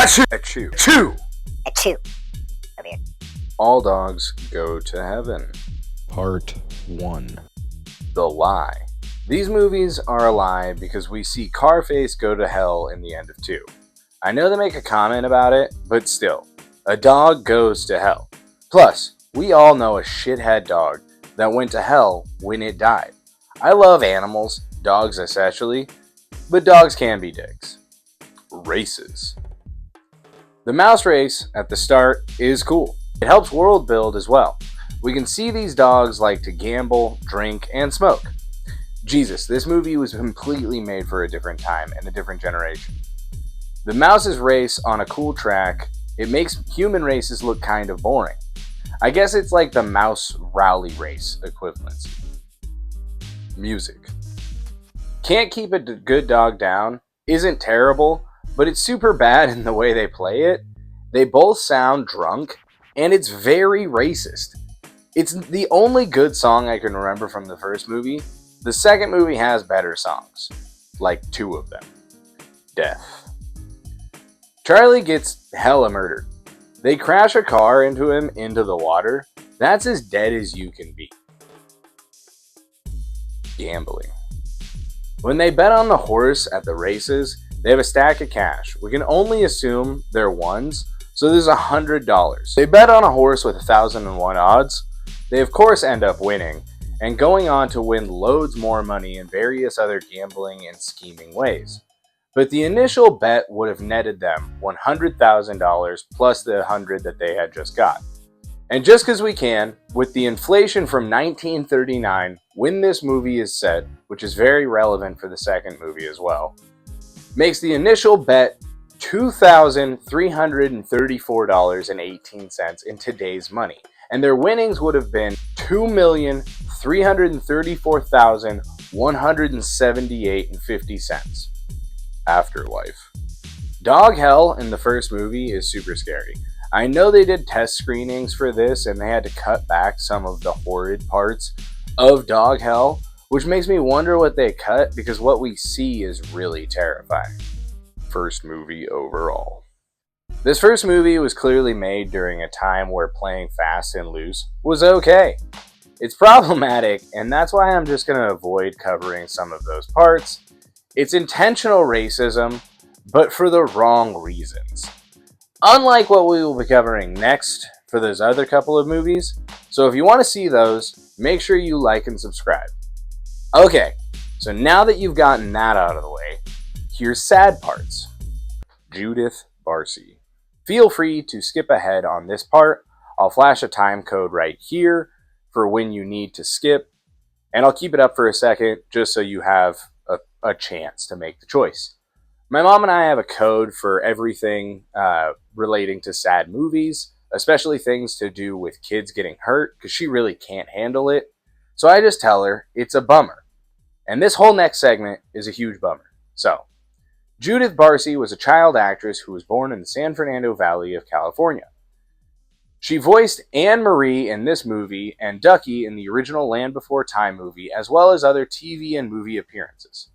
Achoo! Achoo! Achoo! Achoo. Over here. All dogs go to heaven. Part 1. The lie. These movies are a lie because we see Carface go to hell in the end of 2. I know they make a comment about it, but still, a dog goes to hell. Plus, we all know a shithead dog that went to hell when it died. I love animals, dogs especially, but dogs can be dicks. Races. The mouse race at the start is cool. It helps world build as well. We can see these dogs like to gamble, drink, and smoke. Jesus, this movie was completely made for a different time and a different generation. The mouses race on a cool track. It makes human races look kind of boring. I guess it's like the mouse rally race equivalency. Music. Can't Keep a Good Dog Down isn't terrible, but it's super bad in the way they play it. They both sound drunk, and it's very racist. It's the only good song I can remember from the first movie. The second movie has better songs, like 2 of them. Death. Charlie gets hella murdered. They crash a car into him into the water. That's as dead as you can be. Gambling. When they bet on the horse at the races, they have a stack of cash. We can only assume they're ones, so there's $100. They bet on a horse with 1,001 odds. They of course end up winning, and going on to win loads more money in various other gambling and scheming ways. But the initial bet would have netted them $100,000 plus the 100 that they had just got. And just because we can, with the inflation from 1939, when this movie is set, which is very relevant for the second movie as well, makes the initial bet $2,334.18 in today's money. And their winnings would have been $2,334,178.50. Afterlife. Dog hell in the first movie is super scary. I know they did test screenings for this and they had to cut back some of the horrid parts of dog hell, which makes me wonder what they cut because what we see is really terrifying. First movie overall. This first movie was clearly made during a time where playing fast and loose was okay. It's problematic, and that's why I'm just going to avoid covering some of those parts. It's intentional racism, but for the wrong reasons. Unlike what we will be covering next for those other couple of movies. So if you want to see those, make sure you like and subscribe. Okay, so now that you've gotten that out of the way, here's sad parts. Judith Barcy. Feel free to skip ahead on this part. I'll flash a time code right here for when you need to skip, and I'll keep it up for a second just so you have a chance to make the choice. My mom and I have a code for everything relating to sad movies, especially things to do with kids getting hurt, because she really can't handle it. So I just tell her it's a bummer. And this whole next segment is a huge bummer. So, Judith Barcy was a child actress who was born in the San Fernando Valley of California. She voiced Anne Marie in this movie and Ducky in the original Land Before Time movie, as well as other TV and movie appearances.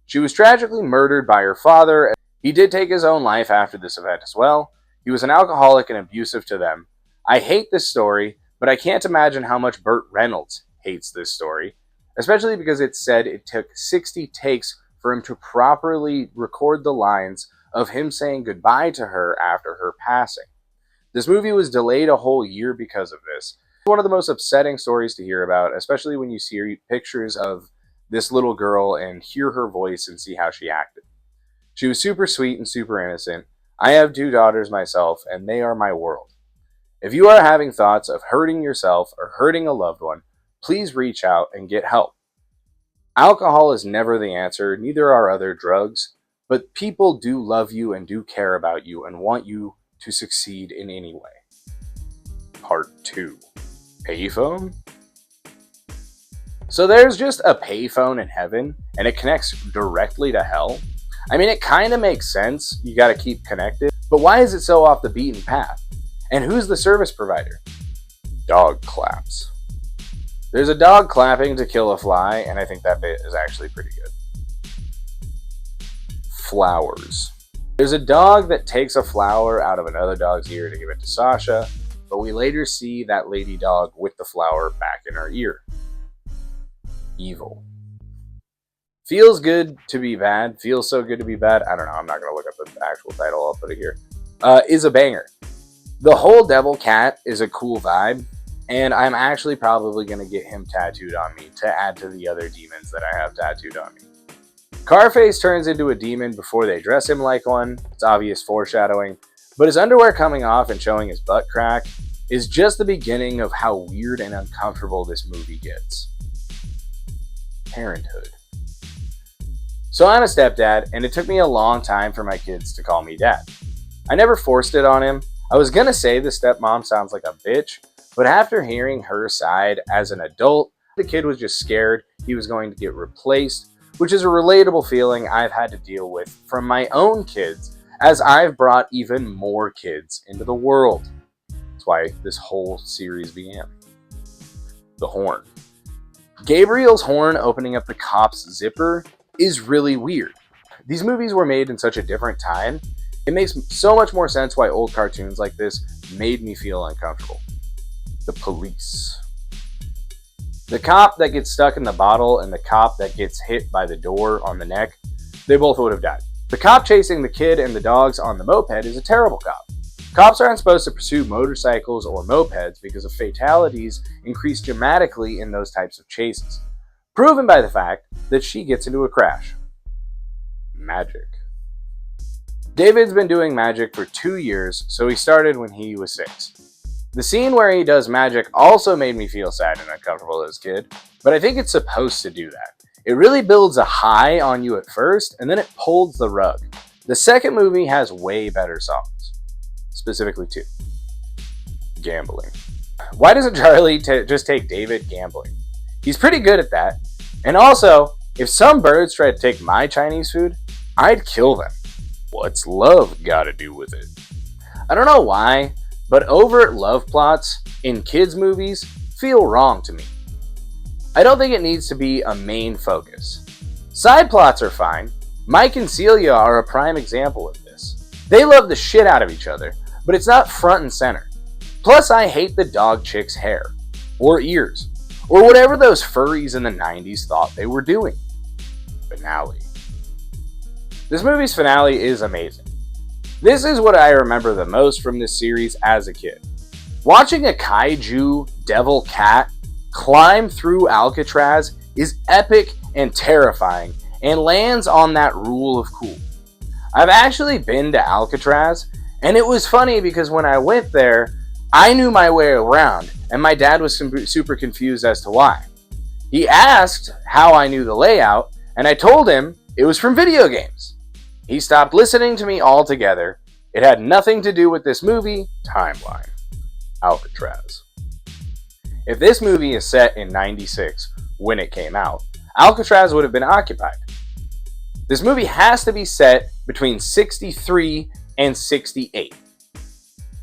She was tragically murdered by her father. He did take his own life after this event as well. He was an alcoholic and abusive to them. I hate this story, but I can't imagine how much Burt Reynolds hates this story, especially because it said it took 60 takes for him to properly record the lines of him saying goodbye to her after her passing. This movie was delayed a whole year because of this. It's one of the most upsetting stories to hear about, especially when you see pictures of this little girl and hear her voice and see how she acted. She was super sweet and super innocent. I have 2 daughters myself, and they are my world. If you are having thoughts of hurting yourself or hurting a loved one, please reach out and get help. Alcohol is never the answer, neither are other drugs, but people do love you and do care about you and want you to succeed in any way. Part 2. Payphone? So there's just a payphone in heaven, and it connects directly to hell? I mean, it kind of makes sense. You gotta keep connected. But why is it so off the beaten path? And who's the service provider? Dog claps. There's a dog clapping to kill a fly, and I think that bit is actually pretty good. Flowers. There's a dog that takes a flower out of another dog's ear to give it to Sasha, but we later see that lady dog with the flower back in her ear. Evil. Feels good to be bad. Feels so good to be bad. I don't know. I'm not going to look up the actual title. I'll put it here. Is a banger. The whole devil cat is a cool vibe, and I'm actually probably going to get him tattooed on me to add to the other demons that I have tattooed on me. Carface turns into a demon before they dress him like one. It's obvious foreshadowing, but his underwear coming off and showing his butt crack is just the beginning of how weird and uncomfortable this movie gets. Parenthood. So I'm a stepdad, and it took me a long time for my kids to call me dad. I never forced it on him. I was gonna say the stepmom sounds like a bitch, but after hearing her side as an adult, the kid was just scared he was going to get replaced, which is a relatable feeling I've had to deal with from my own kids as I've brought even more kids into the world. That's why this whole series began. The horn. Gabriel's horn opening up the cop's zipper is really weird. These movies were made in such a different time. It makes so much more sense why old cartoons like this made me feel uncomfortable. The police. The cop that gets stuck in the bottle and the cop that gets hit by the door on the neck, they both would have died. The cop chasing the kid and the dogs on the moped is a terrible cop. Cops aren't supposed to pursue motorcycles or mopeds because of fatalities increase dramatically in those types of chases. Proven by the fact that she gets into a crash. Magic. David's been doing magic for 2 years, so he started when he was 6. The scene where he does magic also made me feel sad and uncomfortable as a kid, but I think it's supposed to do that. It really builds a high on you at first, and then it pulls the rug. The second movie has way better songs. Specifically 2. Gambling. Why doesn't Charlie just take David gambling? He's pretty good at that. And also, if some birds tried to take my Chinese food, I'd kill them. What's love gotta do with it? I don't know why, but overt love plots in kids' movies feel wrong to me. I don't think it needs to be a main focus. Side plots are fine. Mike and Celia are a prime example of this. They love the shit out of each other, but it's not front and center. Plus, I hate the dog chick's hair, or ears, or whatever those furries in the 90s thought they were doing. Finale. This movie's finale is amazing. This is what I remember the most from this series as a kid. Watching a kaiju devil cat climb through Alcatraz is epic and terrifying and lands on that rule of cool. I've actually been to Alcatraz, and it was funny because when I went there, I knew my way around, and my dad was super confused as to why. He asked how I knew the layout, and I told him it was from video games. He stopped listening to me altogether. It had nothing to do with this movie. Timeline. Alcatraz. If this movie is set in 96 when it came out, Alcatraz would have been occupied. This movie has to be set between 63 and 68.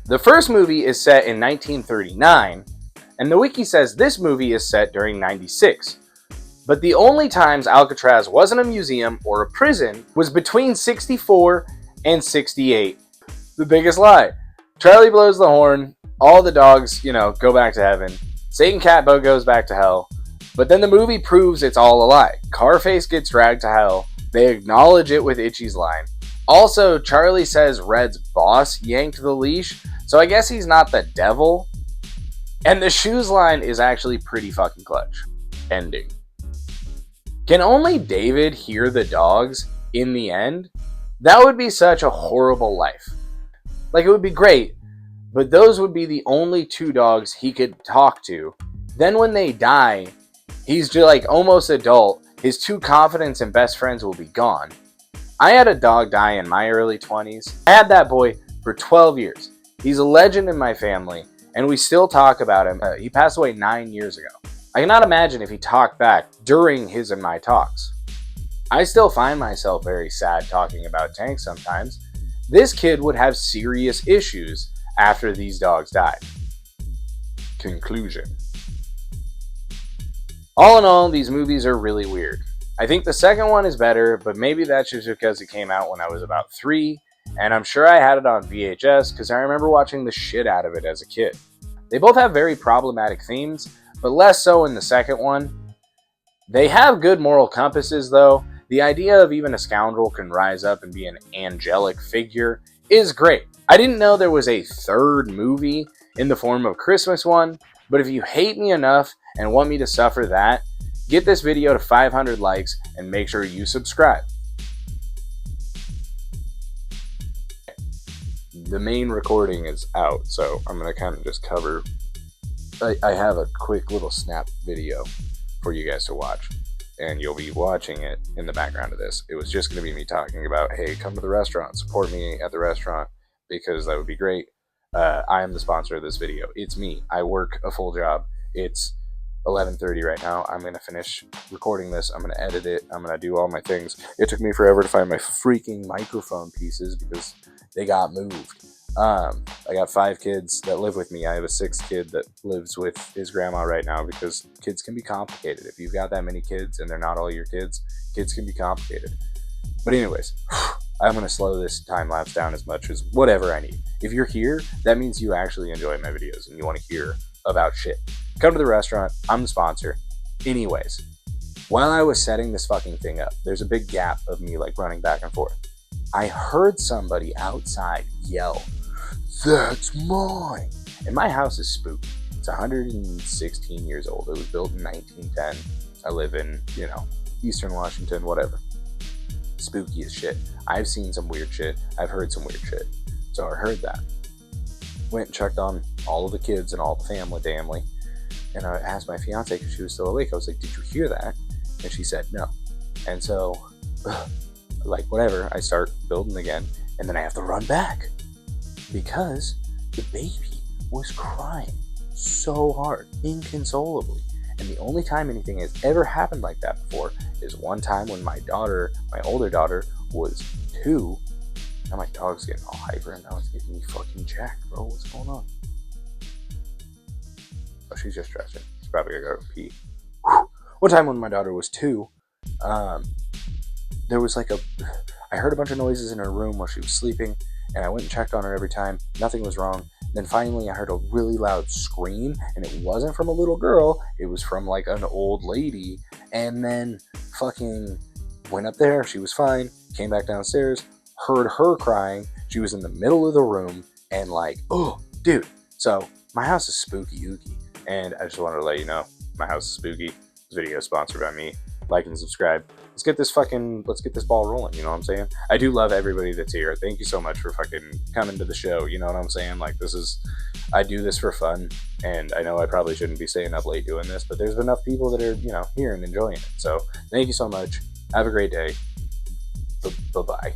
The first movie is set in 1939, and the wiki says this movie is set during 96. But the only times Alcatraz wasn't a museum or a prison was between 64 and 68. The biggest lie. Charlie blows the horn, all the dogs, go back to heaven. Satan Catbo goes back to hell. But then the movie proves it's all a lie. Carface gets dragged to hell. They acknowledge it with Itchy's line. Also, Charlie says Red's boss yanked the leash, so I guess he's not the devil. And the shoes line is actually pretty fucking clutch. Ending. Can only David hear the dogs in the end? That would be such a horrible life. Like, it would be great, but those would be the only 2 dogs he could talk to. Then when they die, he's just like almost adult. His 2 confidants and best friends will be gone. I had a dog die in my early 20s. I had that boy for 12 years. He's a legend in my family, and we still talk about him. He passed away 9 years ago. I cannot imagine if he talked back during his and my talks. I still find myself very sad talking about Tank sometimes. This kid would have serious issues after these dogs died. Conclusion. All in all, these movies are really weird. I think the second one is better, but maybe that's just because it came out when I was about 3, and I'm sure I had it on VHS because I remember watching the shit out of it as a kid. They both have very problematic themes, but less so in the second one. They have good moral compasses, though. The idea of even a scoundrel can rise up and be an angelic figure is great. I didn't know there was a third movie in the form of Christmas one, but if you hate me enough and want me to suffer that, get this video to 500 likes and make sure you subscribe. The main recording is out, so I'm going to kind of just cover. I have a quick little snap video for you guys to watch, and you'll be watching it in the background of this. It was just going to be me talking about, hey, come to the restaurant, support me at the restaurant, because that would be great. I am the sponsor of this video. It's me. I work a full job. It's 11:30 right now. I'm going to finish recording this. I'm going to edit it. I'm going to do all my things. It took me forever to find my freaking microphone pieces because they got moved. I got 5 kids that live with me. I have a 6th kid that lives with his grandma right now because kids can be complicated. If you've got that many kids and they're not all your kids, kids can be complicated. But anyways, I'm going to slow this time lapse down as much as whatever I need. If you're here, that means you actually enjoy my videos and you want to hear about shit. Come to the restaurant. I'm the sponsor. Anyways, while I was setting this fucking thing up, there's a big gap of me like running back and forth. I heard somebody outside yell, "That's mine!" And my house is spooky. It's 116 years old. It was built in 1910. I live in, Eastern Washington, whatever. Spooky as shit. I've seen some weird shit. I've heard some weird shit. So I heard that. Went and checked on all of the kids and all the family. And I asked my fiance because she was still awake. I was like, "Did you hear that?" And she said, "No." And so, whatever, I start building again. And then I have to run back because the baby was crying so hard, inconsolably. And the only time anything has ever happened like that before is one time when my older daughter, was 2. Now my dog's getting all hyper and now it's getting me fucking jacked, bro. What's going on? Oh, she's just stretching. She's probably gonna go pee. Whew. One time when my daughter was 2, there was I heard a bunch of noises in her room while she was sleeping, and I went and checked on her every time. Nothing was wrong. Then finally I heard a really loud scream, and it wasn't from a little girl. It was from an old lady. And then fucking went up there. She was fine. Came back downstairs. Heard her crying. She was in the middle of the room, and oh, dude. So my house is spooky ooky, and I just wanted to let you know my house is spooky. This video is sponsored by me. Like and subscribe. Let's get this ball rolling, you know what I'm saying? I do love everybody that's here. Thank you so much for fucking coming to the show, you know what I'm saying? I do this for fun, and I know I probably shouldn't be staying up late doing this, but there's enough people that are, here and enjoying it. So, thank you so much. Have a great day. Bye-bye.